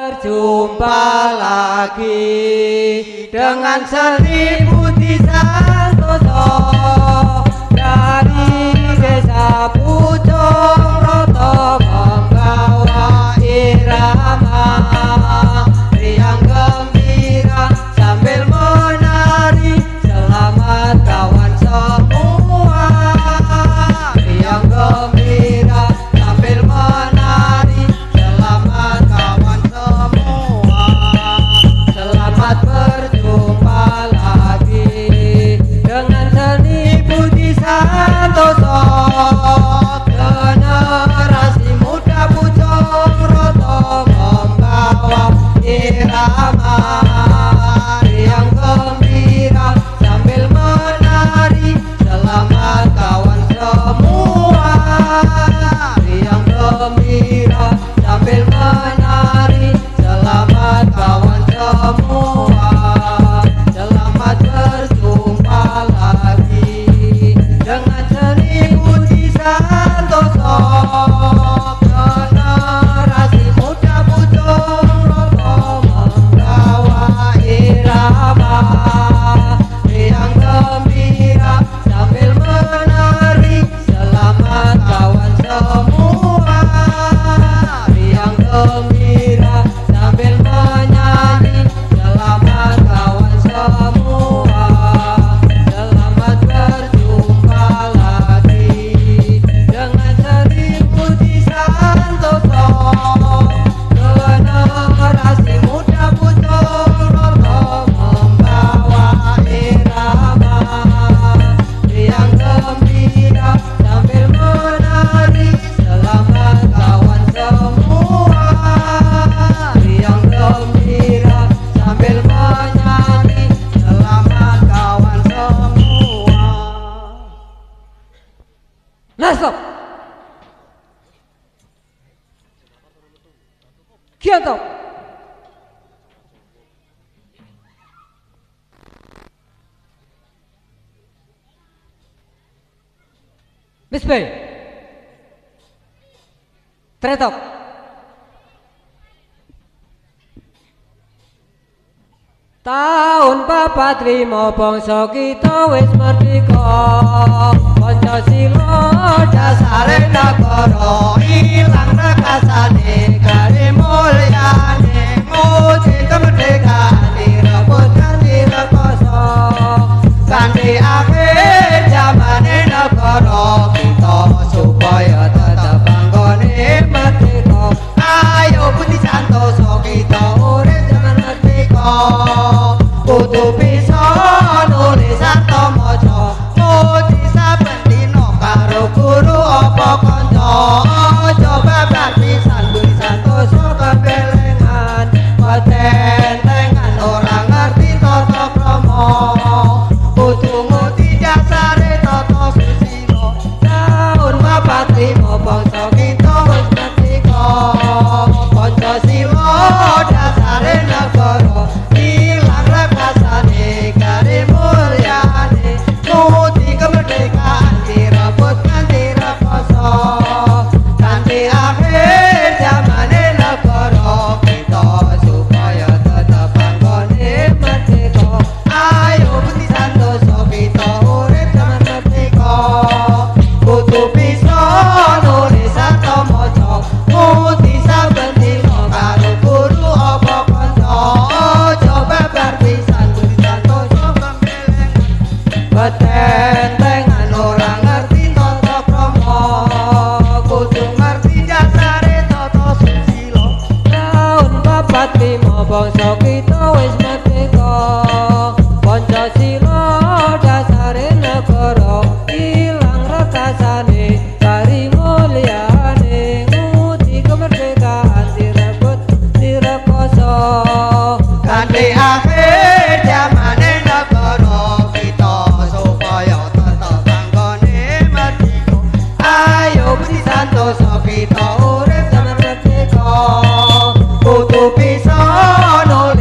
Berjumpa lagi dengan Seribu Santoso dari desa Pucung Roto membawa irama riang gembira sambil menari. Selamat kawan semua, riang gembira sambil menari. Selamat kawan semua, selamat berjumpa lagi dengan Seribu Santoso. Generasi muda Pucung Roto membawa irama riang gembira sambil menari. Selamat kawan semua, riang gembira sambil menari. Selamat kawan semua, selamat berjumpa lagi dengan Seribu Santoso. Generasi muda Pucung Roto membawa irama riang gembira sambil menari. Selamat kawan semua, riang gembira sambil menyanyi. Selamat kawan semua, selamat berjumpa lagi dengan Seribu Santoso. Generasi muda Pucung Roto membawa irama riang gembira sambil menari. Selamat kawan semua, riang gembira sambil menyanyi. Selamat kawan semua. Nah, stop. Kianto. Miss Bay. Tretok. Tahun papat limo bangsa kita wis merdeka. Pancasila dasare nagara, ilang rekasane kare mulyane. Muji kemerdekaan direbut kanthi rekoso, kanthi akhir zamane negara kita supaya tetap anggone merdeka. Ayo Budi Santoso kita urip zaman merdeka. Kudu bisa nulis atau maca, muji saben dina karo guru apa kanca. Aja babar pisan Budi Santoso kebelengan, patentengan ora ngerti tata krama. Kudu ngerti dasare tata susila. Tahun papat limo bangsa kita wis merdeka. Pancasila dasare negara, ilang rekasane kare mulyane. Muji kemerdekaan direbut kanthi rekoso, kanthi akhir zamane negara kita supaya tetap anggone merdeka. Ayo Budi Santoso kita urip zaman merdeka. Kudu bisa nulis atau maca, muji saben dina karo guru apa kanca. Aja babar pisan Budi Santoso kebelengan, patentengan ora ngerti tata krama. Kudu ngerti dasare tata susila. Tahun papat limo bangsa kita wis merdeka. Pancasila dasare negara, ilang rekasane kari mulyane. Muji kemerdekaan direbut direkoso, kanthi akhir zamane negara kita supaya tetap anggone merdeka. Ayo Budi Santoso kita urip zaman merdeka. Kudu bisa nulis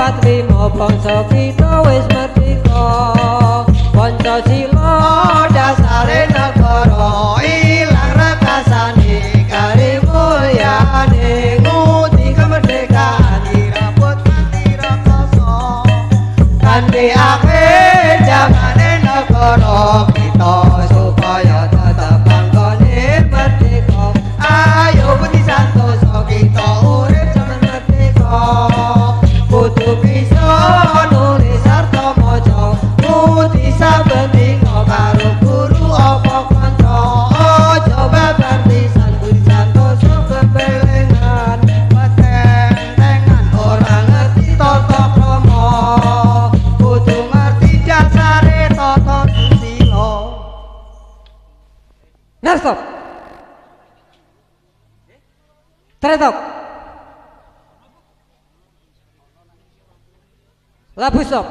4, 5 bangsa kita wis merdeka. Pancasila dasare negara, ilang rekasane kari mulyane. Nguti kemerdekaan diraput kanthi rekoso. Kanthi akhir jamane negara kita supaya tetap anggone merdeka. Ayo Budi Santoso kita urip jaman merdeka. Kudu bisa nulis sarta maca, nguti saben dina karo guru apa kanca. Aja babar pisan Budi Santoso kepelengan, petentengan ora ngerti tata krama. Kudu ngerti dasare tata susila. Nah, stop. Tretok. Labu stop.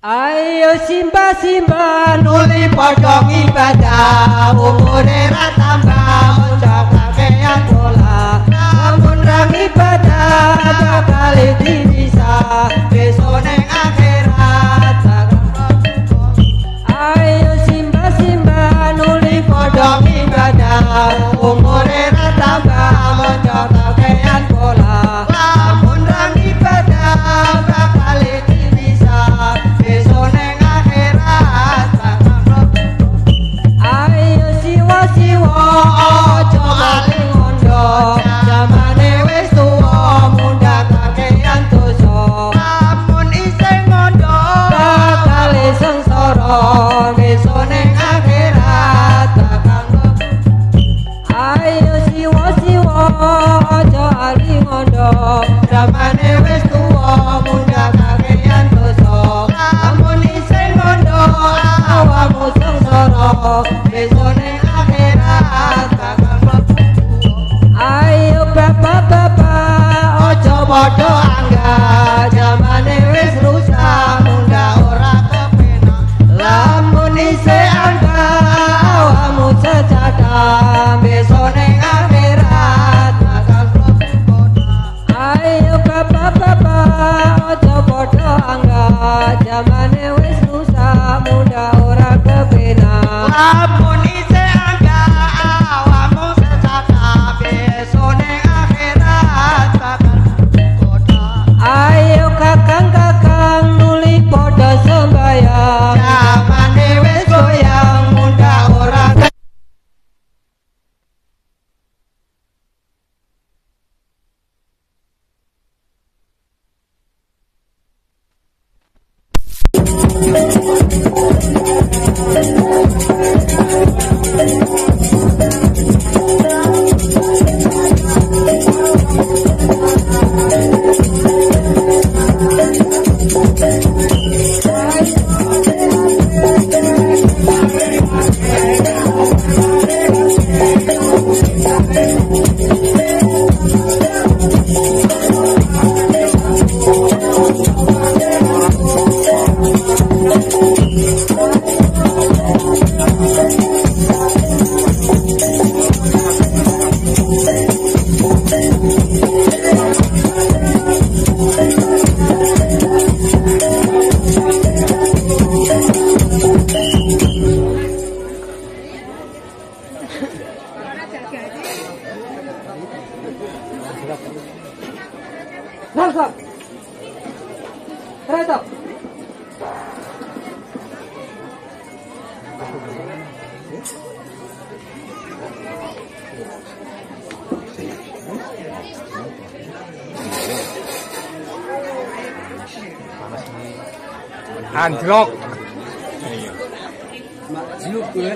Ayo simba nuli padha ibadah, umure ra tambah muncak kakean dola. Lamun ra ibadah bakal dipisah besok ning akhirat. Ayo simba nuli padha ibadah, umure ra tambah muncak kakean dola. Lamun ra ibadah bakal dipisah besok ning akhirat. Ayo siwa aja maling ngondo, jamane wis tuwa mundhak kakean dosa. Lamun isih ngondo bakal sengsara besok ning akhirat bakal. Ayo siwa aja ali ngondo, jamane wis tuwa mundhak kakean dosa. Lamun isih ngondo awakmu sengsara besok ning akhirat bakal. Ayo bapak aja padha anggah, jamane wis rusak mundhak ora kepenak. Lamun isih anggah awakmu sejadah besok ning akhirat bakal. Ayo bapak aja padha anggah, jamane wis rusak mundhak ora kepenak. Lamun isih anggah awakmu sejadah besok ning akhirat bakal. Ayo kakang nuli padha sembayang, jamane wis goyang mundhak ora. Langsung. Tretok. Anjlok. Juluk kuwi.